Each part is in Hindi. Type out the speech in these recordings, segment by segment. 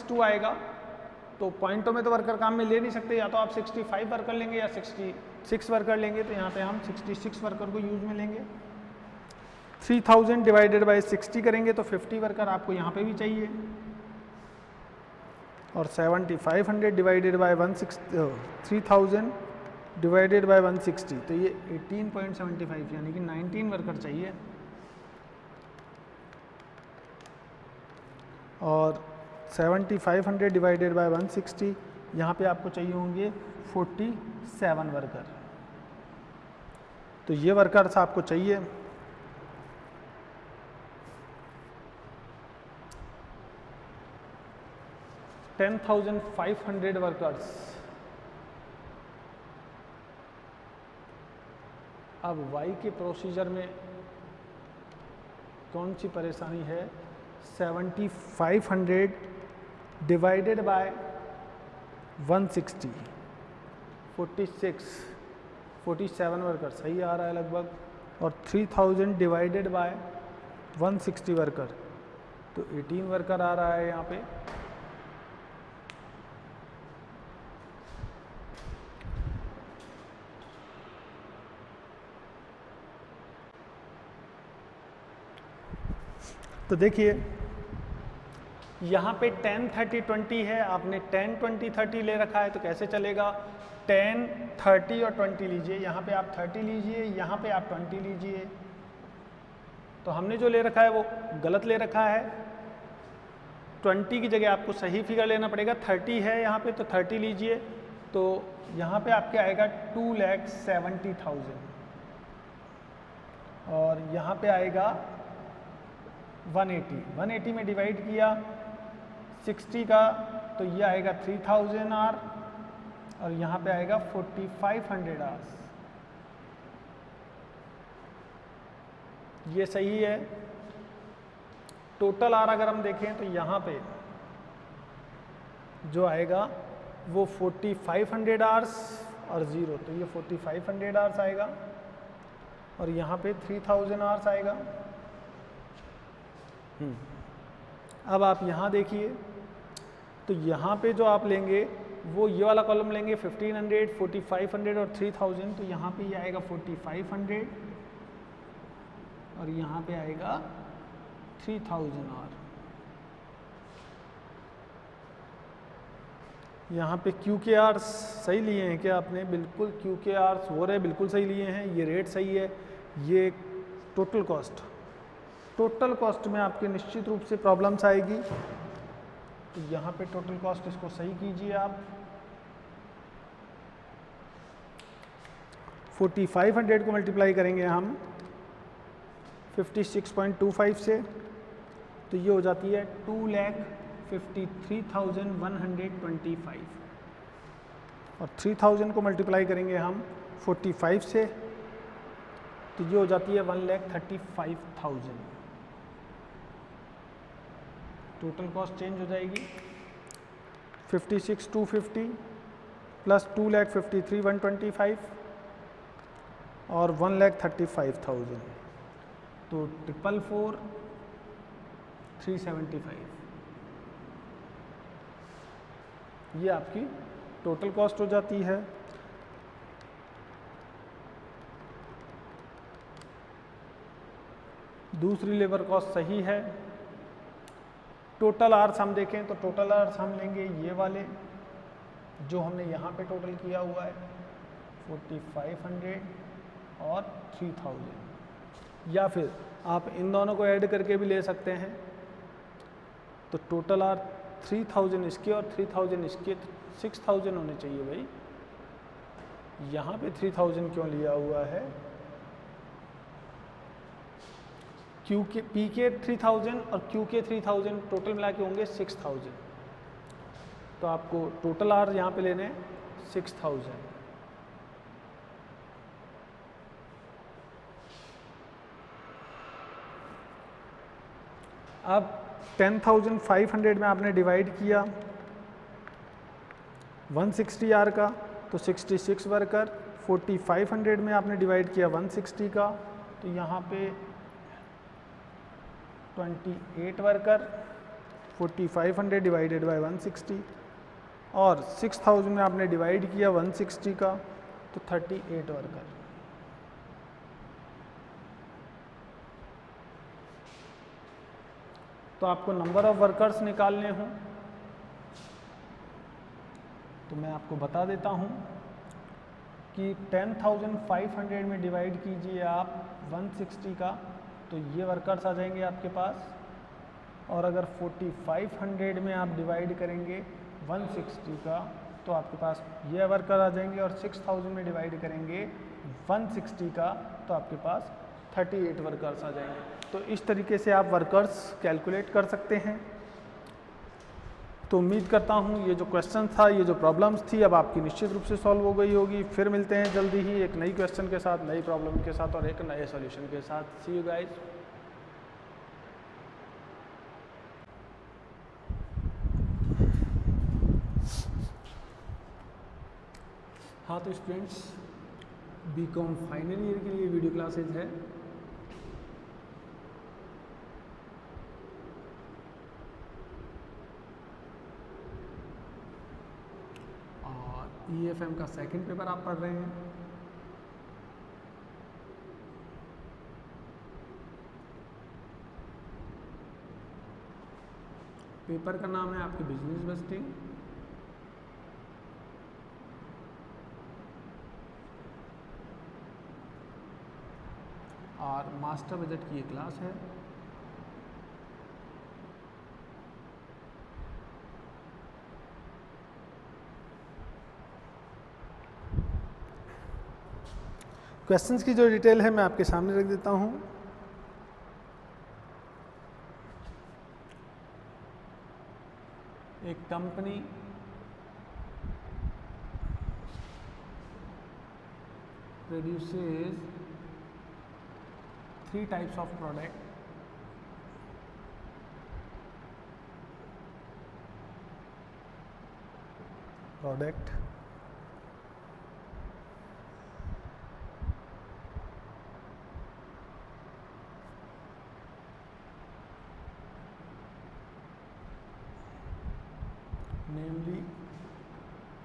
6.62 आएगा। तो पॉइंटों में तो वर्कर काम में ले नहीं सकते, या तो आप 65 वर्कर लेंगे या 66 वर्कर लेंगे। तो यहाँ पे हम 66 वर्कर को यूज में लेंगे। 3000 डिवाइडेड बाय 60 करेंगे तो 50 वर्कर आपको यहाँ पे भी चाहिए। और 7500 डिवाइडेड बाय 3000 डिवाइडेड बाय 160, तो ये 18.75 यानी कि 19 वर्कर चाहिए। और 7500 डिवाइडेड बाय 160, यहाँ पे आपको चाहिए होंगे 47 वर्कर। तो ये वर्कर्स आपको चाहिए। $10,500 वर्कर्स। अब वाई के प्रोसीजर में कौन सी परेशानी है? 7500 डिवाइडेड बाय 160, 47 वर्कर सही आ रहा है लगभग। और 3000 डिवाइडेड बाय 160 वर्कर, तो 18 वर्कर आ रहा है यहाँ पे। तो देखिए यहाँ पे 10, 30, 20 है, आपने 10, 20, 30 ले रखा है, तो कैसे चलेगा? 10, 30 और 20 लीजिए। यहाँ पे आप 30 लीजिए, यहाँ पे आप 20 लीजिए। तो हमने जो ले रखा है वो गलत ले रखा है। 20 की जगह आपको सही फिगर लेना पड़ेगा। 30 है यहाँ पे, तो 30 लीजिए। तो यहाँ पे आपके आएगा 2,70,000 और यहाँ पे आएगा 180 में डिवाइड किया 60 का, तो ये आएगा 3000 आर और यहाँ पे आएगा 4500 आवर्स। ये सही है। टोटल आर अगर हम देखें तो यहाँ पे जो आएगा वो 4500 आवर्स और 0, तो ये 4500 आवर्स आएगा और यहाँ पे 3000 आवर्स आएगा। अब आप यहाँ देखिए, तो यहाँ पे जो आप लेंगे वो ये वाला कॉलम लेंगे 1500, 4500 और 3000, तो यहाँ पे ये आएगा 4500 और यहाँ पे आएगा 3000 और यहाँ पे क्यू के आर्स सही लिए हैं क्या आपने? बिल्कुल क्यू के आर्स हो रहे, बिल्कुल सही लिए हैं। ये रेट सही है। ये टोटल कॉस्ट में आपके निश्चित रूप से प्रॉब्लम्स आएगी। तो यहाँ पे टोटल कॉस्ट इसको सही कीजिए आप। 4500 को मल्टीप्लाई करेंगे हम 56.25 से, तो ये हो जाती है 2,53,125 और 3000 को मल्टीप्लाई करेंगे हम 45 से, तो ये हो जाती है 1,35,000। टोटल कॉस्ट चेंज हो जाएगी 56,250 प्लस 2,53,125 और 1,35,000, तो 444,375 ये आपकी टोटल कॉस्ट हो जाती है। दूसरी लेबर कॉस्ट सही है। टोटल आवर्स हम देखें तो टोटल आवर्स हम लेंगे ये वाले जो हमने यहाँ पे टोटल किया हुआ है 4500 और 3000, या फिर आप इन दोनों को ऐड करके भी ले सकते हैं। तो टोटल आर 3000 इसके और 3000 इसके, 6000 होने चाहिए भाई। यहाँ पे 3000 क्यों लिया हुआ है? क्यू के पी के 3000 और क्यू के 3000 टोटल मिला के होंगे 6000। तो आपको टोटल आर यहाँ पे लेने 6000। अब 10,500 में आपने डिवाइड किया 160 आर का, तो 66 वर्कर। 4500 में आपने डिवाइड किया 160 का, तो यहाँ पे 28 वर्कर। 4500 डिवाइडेड बाय 160 और 6000 में आपने डिवाइड किया 160 का तो 38 वर्कर। तो आपको नंबर ऑफ वर्कर्स निकालने हों तो मैं आपको बता देता हूं कि 10,500 में डिवाइड कीजिए आप 160 का तो ये वर्कर्स आ जाएंगे आपके पास, और अगर 4500 में आप डिवाइड करेंगे 160 का तो आपके पास ये वर्कर आ जाएंगे, और 6000 में डिवाइड करेंगे 160 का तो आपके पास 38 वर्कर्स आ जाएंगे। तो इस तरीके से आप वर्कर्स कैलकुलेट कर सकते हैं। तो उम्मीद करता हूँ ये जो क्वेश्चन था, ये जो प्रॉब्लम्स थी, अब आपकी निश्चित रूप से सॉल्व हो गई होगी। फिर मिलते हैं जल्दी ही एक नई क्वेश्चन के साथ, नई प्रॉब्लम के साथ और एक नए सॉल्यूशन के साथ। सी यू गाइस। हाँ तो स्टूडेंट्स, बीकॉम फाइनल ईयर के लिए वीडियो क्लासेज है। EFM का सेकंड पेपर आप पढ़ रहे हैं। पेपर का नाम है आपकी बिजनेस बस्टिंग। और मास्टर बजट की ये क्लास है। क्वेश्चंस की जो डिटेल है मैं आपके सामने रख देता हूं। एक company produces 3 types of product. Namely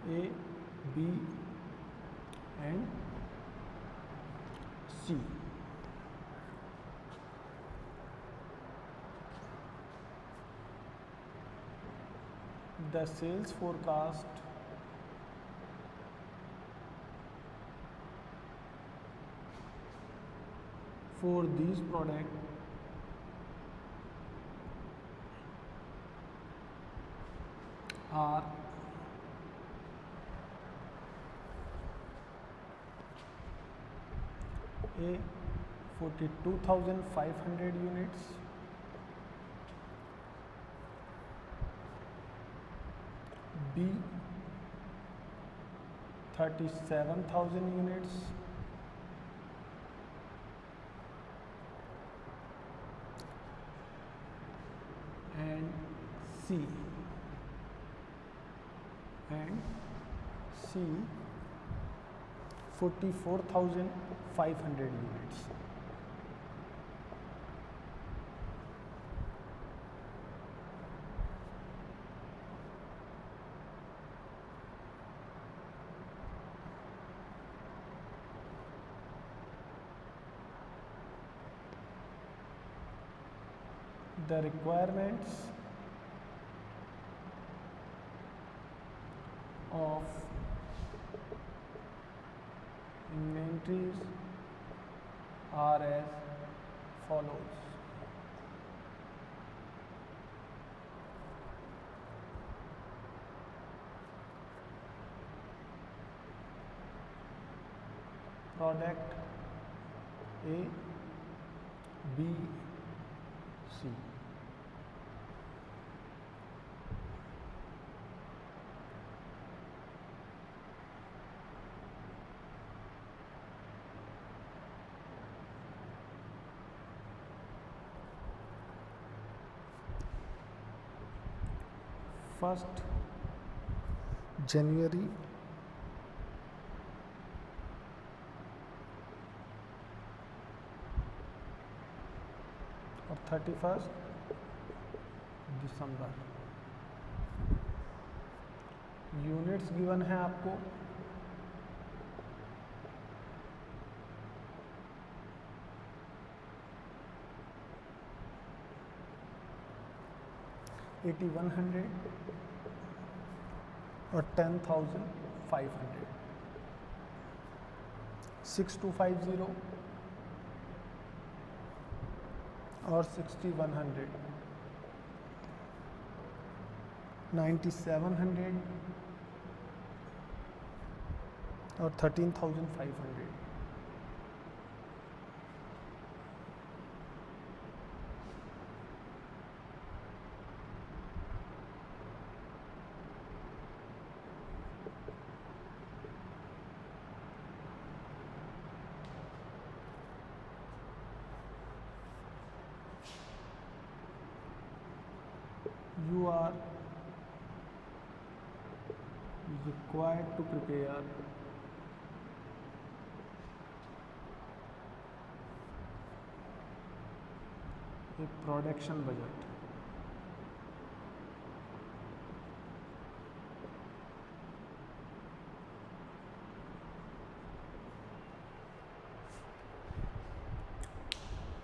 A, B and C. The sales forecast for these products are A 42,500 units, B 37,000 units, and C 44,500 units. The requirements of inventories are as follows. Product A, B, C. First January और 31 दिसंबर। यूनिट्स गिवन है आपको, $8100 और 10,500, 6250 और 6100, 9700 और 13,500। You are required to prepare a production budget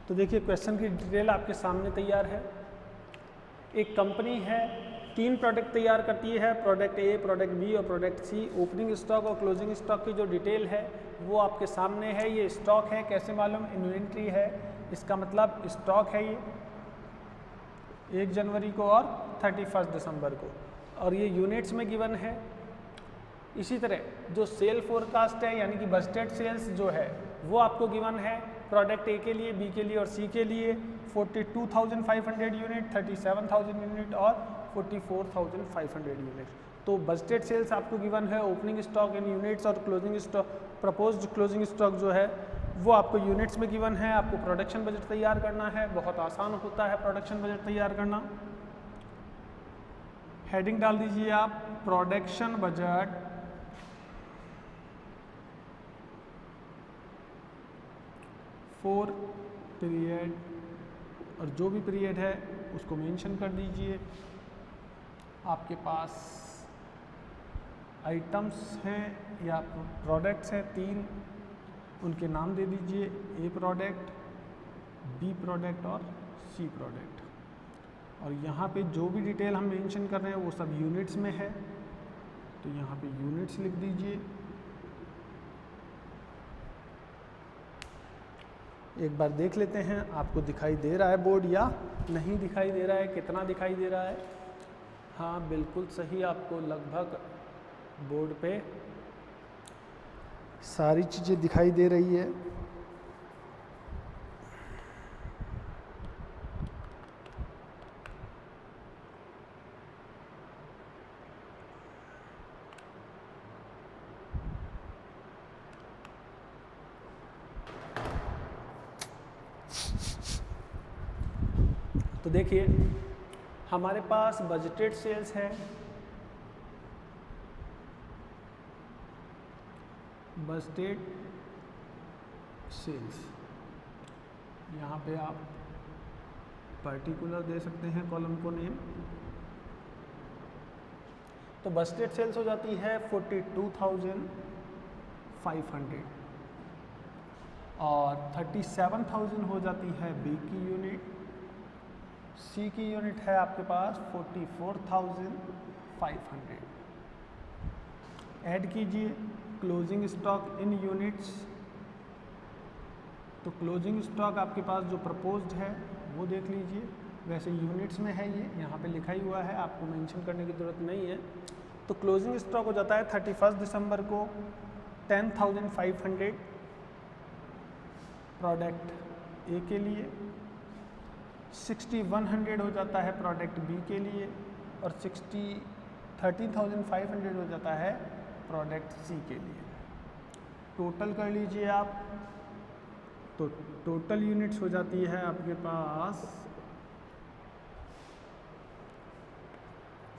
तो देखिए क्वेश्चन की डिटेल आपके सामने तैयार है। एक कंपनी है, 3 प्रोडक्ट तैयार करती है, प्रोडक्ट ए, प्रोडक्ट बी और प्रोडक्ट सी। ओपनिंग स्टॉक और क्लोजिंग स्टॉक की जो डिटेल है वो आपके सामने है। ये स्टॉक है, कैसे मालूम? इन्वेंट्री है, इसका मतलब स्टॉक है ये 1 जनवरी को और 31 दिसंबर को, और ये यूनिट्स में गिवन है। इसी तरह जो सेल फोरकास्ट है यानी कि बजटेड सेल्स जो है वो आपको गिवन है प्रोडक्ट ए के लिए, बी के लिए और सी के लिए 42,500 यूनिट, 37,000 यूनिट और 44,500 यूनिट। तो बजटेड सेल्स आपको गिवन है, ओपनिंग स्टॉक इन यूनिट्स और closing stock, proposed closing stock जो है वो आपको यूनिट्स में गिवन है। आपको प्रोडक्शन बजट तैयार करना है, बहुत आसान होता है प्रोडक्शन बजट तैयार करना। हेडिंग डाल दीजिए आप प्रोडक्शन बजट फॉर पीरियड, और जो भी पीरियड है उसको मेंशन कर दीजिए। आपके पास आइटम्स हैं या प्रोडक्ट्स हैं 3, उनके नाम दे दीजिए, ए प्रोडक्ट, बी प्रोडक्ट और सी प्रोडक्ट। और यहाँ पे जो भी डिटेल हम मेंशन कर रहे हैं वो सब यूनिट्स में है, तो यहाँ पे यूनिट्स लिख दीजिए। एक बार देख लेते हैं आपको दिखाई दे रहा है बोर्ड या नहीं दिखाई दे रहा है, कितना दिखाई दे रहा है। हाँ बिल्कुल सही, आपको लगभग बोर्ड पे सारी चीज़ें दिखाई दे रही है। तो देखिए हमारे पास बजटेड सेल्स है, बजटेड सेल्स, यहाँ पे आप पर्टिकुलर दे सकते हैं कॉलम को नेम। तो बजटेड सेल्स हो जाती है 42,500 और 37,000 हो जाती है बी की यूनिट। सी की यूनिट है आपके पास 44,500। ऐड कीजिए क्लोजिंग स्टॉक इन यूनिट्स, तो क्लोजिंग स्टॉक आपके पास जो प्रपोज्ड है वो देख लीजिए, वैसे यूनिट्स में है, ये यहाँ पे लिखा ही हुआ है, आपको मेंशन करने की ज़रूरत नहीं है। तो क्लोजिंग स्टॉक हो जाता है 31 दिसंबर को 10,500 प्रोडक्ट ए के लिए, 6,100 हो जाता है प्रोडक्ट बी के लिए और 13,500 हो जाता है प्रोडक्ट सी के लिए। टोटल कर लीजिए आप, तो टोटल यूनिट्स हो जाती है आपके पास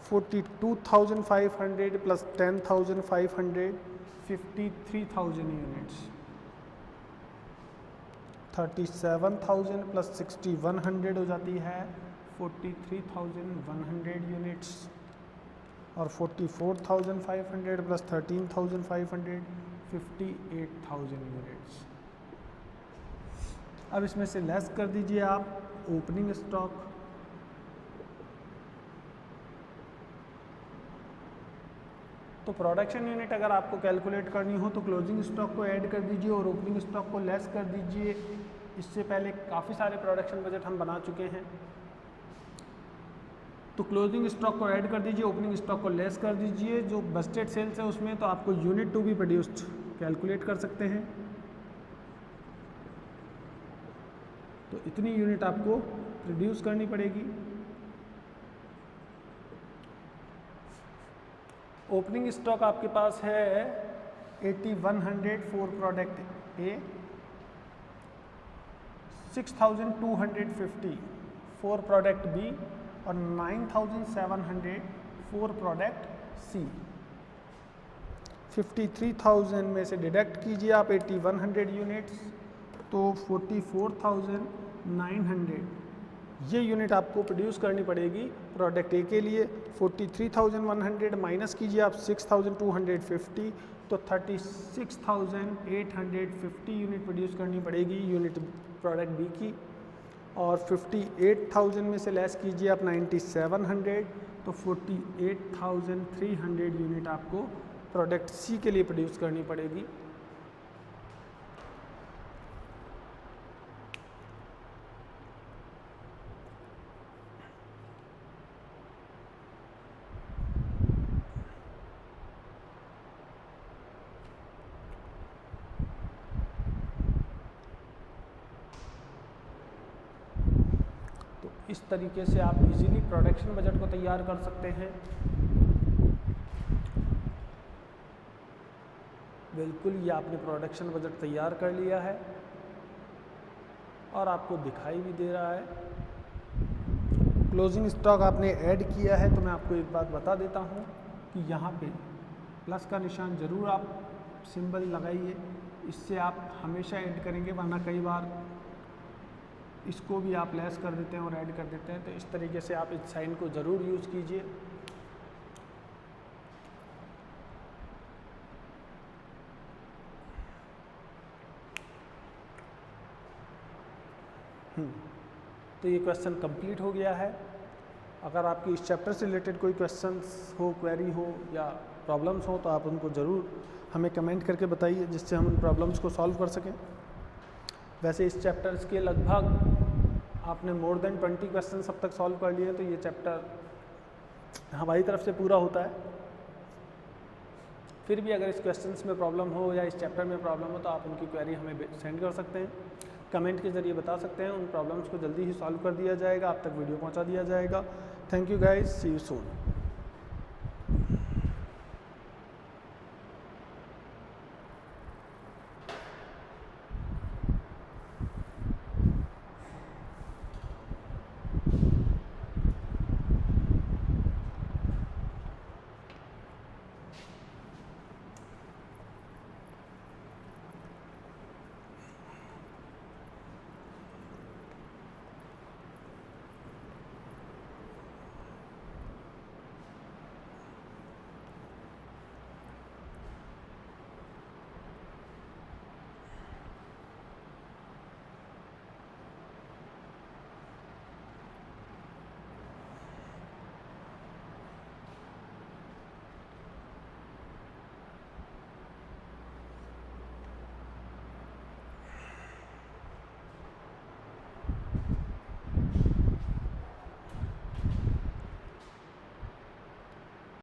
42,500 प्लस 10,500, 53,000 यूनिट्स। 37,000 प्लस 6,100 हो जाती है 43,100 यूनिट्स और 44,500 प्लस 13,500 58,000 यूनिट्स। अब इसमें से लेस कर दीजिए आप ओपनिंग स्टॉक। तो प्रोडक्शन यूनिट अगर आपको कैलकुलेट करनी हो तो क्लोजिंग स्टॉक को ऐड कर दीजिए और ओपनिंग स्टॉक को लेस कर दीजिए। इससे पहले काफ़ी सारे प्रोडक्शन बजट हम बना चुके हैं। तो क्लोजिंग स्टॉक को ऐड कर दीजिए, ओपनिंग स्टॉक को लेस कर दीजिए। जो बस्टेड सेल्स है उसमें तो आपको unit to be produced calculate कर सकते हैं। तो इतनी यूनिट आपको प्रोड्यूस करनी पड़ेगी। ओपनिंग स्टॉक आपके पास है 8100 for product A, 6250 for product B और 9700 फॉर प्रोडक्ट सी। 53,000 में से डिडक्ट कीजिए आप 8100 यूनिट्स, तो 44,900 ये यूनिट आपको प्रोड्यूस करनी पड़ेगी प्रोडक्ट ए के लिए। 43,100 माइनस कीजिए आप 6,250, तो 36,850 यूनिट प्रोड्यूस करनी पड़ेगी यूनिट प्रोडक्ट बी की। और 58,000 में से लेस कीजिए आप 9700, तो 48,300 यूनिट आपको प्रोडक्ट सी के लिए प्रोड्यूस करनी पड़ेगी। इस तरीके से आप इजीली प्रोडक्शन बजट को तैयार कर सकते हैं। बिल्कुल ये आपने प्रोडक्शन बजट तैयार कर लिया है और आपको दिखाई भी दे रहा है। क्लोजिंग स्टॉक आपने ऐड किया है, तो मैं आपको एक बात बता देता हूँ कि यहाँ पे प्लस का निशान ज़रूर आप सिंबल लगाइए। इससे आप हमेशा ऐड करेंगे, वरना कई बार इसको भी आप लेस कर देते हैं और ऐड कर देते हैं। तो इस तरीके से आप इस साइन को ज़रूर यूज़ कीजिए। तो ये क्वेश्चन कंप्लीट हो गया है। अगर आपकी इस चैप्टर से रिलेटेड कोई क्वेश्चंस हो, क्वेरी हो या प्रॉब्लम्स हो, तो आप उनको ज़रूर हमें कमेंट करके बताइए, जिससे हम उन प्रॉब्लम्स को सॉल्व कर सकें। वैसे इस चैप्टर्स के लगभग आपने मोर देन 20 क्वेश्चन अब तक सॉल्व कर लिए, तो ये चैप्टर हमारी तरफ से पूरा होता है। फिर भी अगर इस क्वेश्चंस में प्रॉब्लम हो या इस चैप्टर में प्रॉब्लम हो, तो आप उनकी क्वेरी हमें सेंड कर सकते हैं, कमेंट के ज़रिए बता सकते हैं। उन प्रॉब्लम्स को जल्दी ही सॉल्व कर दिया जाएगा, आप तक वीडियो पहुंचा दिया जाएगा। Thank you guys, see you soon.